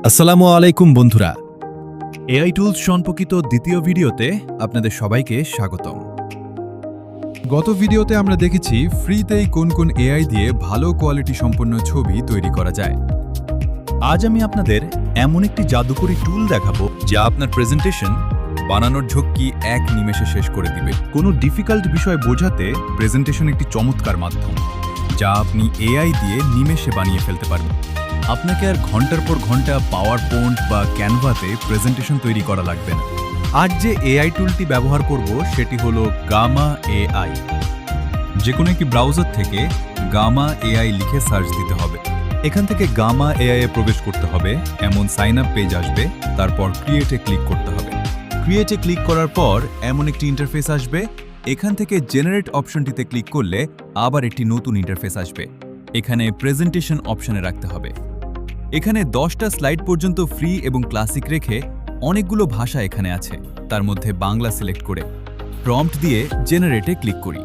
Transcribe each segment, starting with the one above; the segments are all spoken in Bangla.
আসসালামু আলাইকুম বন্ধুরা, এআই টুলস সম্পর্কিত দ্বিতীয় ভিডিওতে আপনাদের সবাইকে স্বাগতম। গত ভিডিওতে আমরা দেখেছি ফ্রিতেই কোন কোন এআই দিয়ে ভালো কোয়ালিটি সম্পন্ন ছবি তৈরি করা যায়। আজ আমি আপনাদের এমন একটি জাদুকরী টুল দেখাবো যা আপনার প্রেজেন্টেশন বানানোর ঝক্কি এক নিমেষে শেষ করে দিবে। কোনো ডিফিকাল্ট বিষয় বোঝাতে প্রেজেন্টেশন একটি চমৎকার মাধ্যম যা আপনি এআই দিয়ে নিমেষে বানিয়ে ফেলতে পারবেন। আপনাকে আর ঘন্টার পর ঘন্টা পাওয়ার পয়েন্ট বা ক্যানভাতে প্রেজেন্টেশন তৈরি করা লাগবে না। আজ যে এআই টুলটি ব্যবহার করব সেটি হলো গামা এআই। যে কোনো একটি ব্রাউজার থেকে গামা এআই লিখে সার্চ দিতে হবে। এখান থেকে গামা এআই এ প্রবেশ করতে হবে, এমন সাইন আপ পেজ আসবে, তারপর ক্রিয়েটে ক্লিক করতে হবে। ক্রিয়েটে ক্লিক করার পর এমন একটি ইন্টারফেস আসবে। এখান থেকে জেনারেট অপশনটিতে ক্লিক করলে আবার একটি নতুন ইন্টারফেস আসবে। এখানে প্রেজেন্টেশন অপশনে রাখতে হবে। এখানে 10টা স্লাইড পর্যন্ত ফ্রি এবং ক্লাসিক রেখে অনেকগুলো ভাষা এখানে আছে, তার মধ্যে বাংলা সিলেক্ট করে প্রম্পট দিয়ে জেনারেটে ক্লিক করি।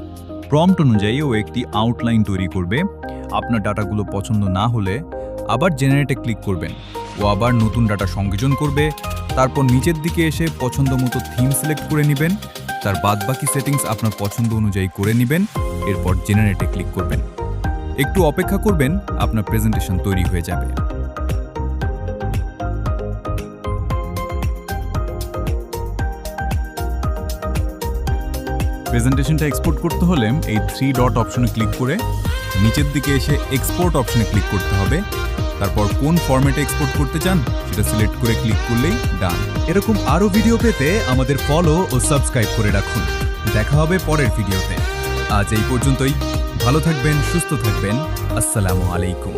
প্রম্পট অনুযায়ী ও একটি আউটলাইন তৈরি করবে। আপনার ডাটাগুলো পছন্দ না হলে আবার জেনারেটে ক্লিক করবেন, ও আবার নতুন ডাটা সংযোজন করবে। তারপর নিচের দিকে এসে পছন্দ মতো থিম সিলেক্ট করে নেবেন, তার বাদবাকি সেটিংস আপনার পছন্দ অনুযায়ী করে নেবেন। এরপর জেনারেটে ক্লিক করবেন, একটু অপেক্ষা করবেন, আপনার প্রেজেন্টেশন তৈরি হয়ে যাবে। প্রেজেন্টেশনটা এক্সপোর্ট করতে হলে এই 3 ডট অপশনে ক্লিক করে নিচের দিকে এসে এক্সপোর্ট অপশনে ক্লিক করতে হবে। তারপর কোন ফরম্যাটে এক্সপোর্ট করতে চান সেটা সিলেক্ট করে ক্লিক করলেই ডান। এরকম আরও ভিডিও পেতে আমাদের ফলো ও সাবস্ক্রাইব করে রাখুন। দেখা হবে পরের ভিডিওতে। আজ এই পর্যন্তই। ভালো থাকবেন, সুস্থ থাকবেন। আসসালামু আলাইকুম।